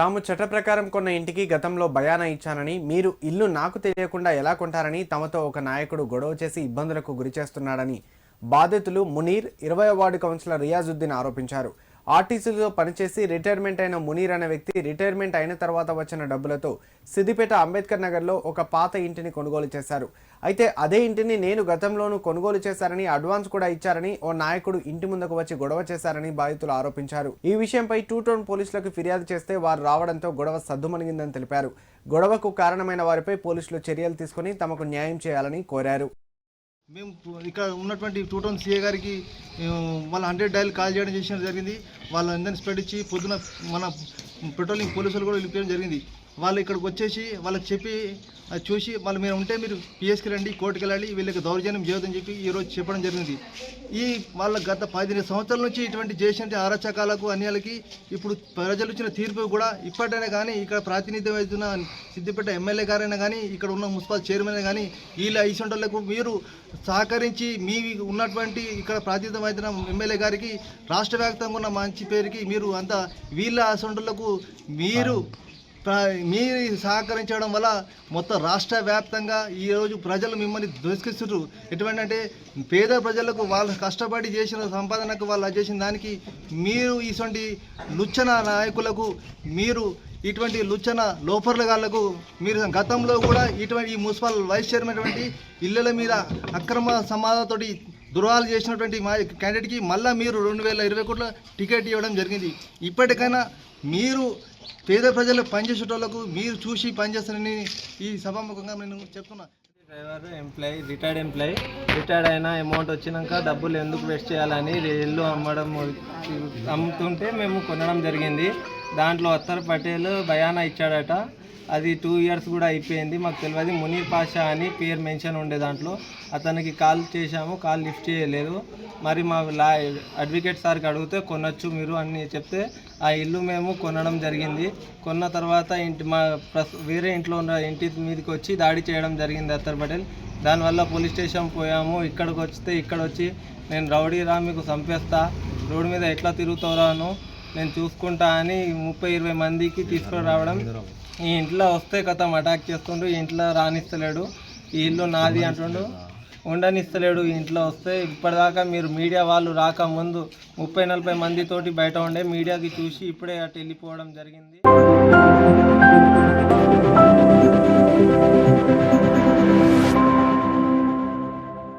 తాము చట్ట ప్రకారం కొన్న ఇంటికి గతంలో బయానా ఇచ్చానని, మీరు ఇల్లు నాకు తెలియకుండా ఎలా కొంటారని తమతో ఒక నాయకుడు గొడవ చేసి ఇబ్బందులకు గురిచేస్తున్నాడని బాధితులు మునీర్ 20వ వార్డు కౌన్సిలర్ రియాజుద్దీన్ ఆరోపించారు. ఆర్టీసీలో పనిచేసి రిటైర్మెంట్ అయిన మునీర్ అనే వ్యక్తి రిటైర్మెంట్ అయిన తర్వాత వచ్చిన డబ్బులతో సిద్దిపేట అంబేద్కర్ నగర్లో ఒక పాత ఇంటిని కొనుగోలు చేశారు. అయితే అదే ఇంటిని నేను గతంలోనూ కొనుగోలు చేశారని, అడ్వాన్స్ కూడా ఇచ్చారని ఓ నాయకుడు ఇంటి ముందుకు వచ్చి గొడవ చేశారని బాధితులు ఆరోపించారు. ఈ విషయంపై టూ టౌన్ పోలీసులకు ఫిర్యాదు చేస్తే వారు రావడంతో గొడవ సద్దుమణిగిందని తెలిపారు. గొడవకు కారణమైన వారిపై పోలీసులు చర్యలు తీసుకుని తమకు న్యాయం చేయాలని కోరారు. మేము ఇక్కడ ఉన్నటువంటి టూ టౌన్ సిఏ గారికి వాళ్ళ 100 డైల్ కాల్ చేయడం జరిగింది. వాళ్ళందరినీ స్ప్రెడ్ ఇచ్చి పొద్దున మన పెట్రోలింగ్ పోలీసులు కూడా వెళ్ళిపోవడం జరిగింది. వాళ్ళు ఇక్కడికి వచ్చేసి వాళ్ళకి చెప్పి అది చూసి వాళ్ళు మీరు ఉంటే మీరు పిఎస్కి రండి, కోర్టుకి వెళ్ళాలి, వీళ్ళకి దౌర్జన్యం చేయొద్దని చెప్పి ఈరోజు చెప్పడం జరిగింది. వాళ్ళ గత 15 సంవత్సరాల నుంచి ఇటువంటి చేసిన అరాచకాలకు అన్యాలకి ఇప్పుడు ప్రజలు ఇచ్చిన తీర్పు కూడా ఇప్పటికైనా కానీ ఇక్కడ ప్రాతినిధ్యం వహిస్తున్న సిద్దిపేట ఎమ్మెల్యే గారైనా కానీ ఇక్కడ ఉన్న మున్సిపల్ చైర్మన్ కానీ వీళ్ళ ఐసొంటలకు మీరు సహకరించి మీ ఉన్నటువంటి ఇక్కడ ప్రాతినిధ్యం వహిస్తున్న ఎమ్మెల్యే గారికి రాష్ట్ర వ్యాప్తంగా ఉన్న మంచి పేరుకి మీరు అంతా వీళ్ళ అసొంటులకు మీరు సహకరించడం వల్ల మొత్తం రాష్ట్ర వ్యాప్తంగా ఈరోజు ప్రజలు మిమ్మల్ని దోసుకిస్తున్నారు. ఎటువంటి అంటే పేద ప్రజలకు వాళ్ళు కష్టపడి చేసిన సంపాదనకు వాళ్ళు చేసిన దానికి మీరు ఇటువంటి లుచ్చన నాయకులకు, మీరు ఇటువంటి లుచ్చన లోపర్లగాళ్లకు మీరు గతంలో కూడా ఇటువంటి ఈ మున్సిపల్ వైస్ చైర్మన్ అటువంటి ఇళ్ళల మీద అక్రమ సమాధానతోటి దుర్వాలు చేసినటువంటి మా క్యాండిడేట్కి మళ్ళీ మీరు 2020 కోట్ల టికెట్ ఇవ్వడం జరిగింది. ఇప్పటికైనా మీరు పేద ప్రజలు పనిచేసేటోళ్లకు మీరు చూసి పనిచేస్తారని ఈ సభాముఖంగా నేను చెప్తున్నా. డ్రైవర్ రిటైర్డ్ అయిన అమౌంట్ వచ్చినాక డబ్బులు ఎందుకు వేస్ట్ చేయాలని ఇల్లు అమ్ముతుంటే మేము కొనడం జరిగింది. దాంట్లో అత్తర్ పటేల్ బయానా ఇచ్చాడట. అది 2 ఇయర్స్ కూడా అయిపోయింది. మాకు తెలియదు. మునీర్ పాషా అని పేరు మెన్షన్ ఉండే దాంట్లో. అతనికి కాల్ చేశాము, కాల్ లిఫ్ట్ చేయలేదు. మరి మా అడ్వకేట్ సార్కి అడిగితే కొనొచ్చు మీరు అని చెప్తే ఆ ఇల్లు మేము కొనడం జరిగింది. కొన్న తర్వాత వేరే ఇంట్లో ఉన్న ఇంటి మీదకి వచ్చి దాడి చేయడం జరిగింది అత్తర్ పటేల్. దానివల్ల పోలీస్ స్టేషన్ పోయాము. ఇక్కడికి వస్తే ఇక్కడ వచ్చి నేను రౌడీరా, మీకు చంపేస్తా, రోడ్డు మీద ఎట్లా తిరుగుతారాను నేను చూసుకుంటా అని 30-20 మందికి తీసుకొని రావడం. ఈ ఇంట్లో వస్తే కథం అటాక్ చేస్తుండు. ఈ ఇంట్లో రానిస్తలేడు. ఈ ఇల్లు నాది అంటుండు, ఉండనిస్తలేడు. ఈ ఇంట్లో వస్తే ఇప్పటిదాకా మీరు మీడియా వాళ్ళు రాకముందు 30-40 మందితోటి బయట ఉండే మీడియాకి చూసి ఇప్పుడే అటు వెళ్ళిపోవడం జరిగింది.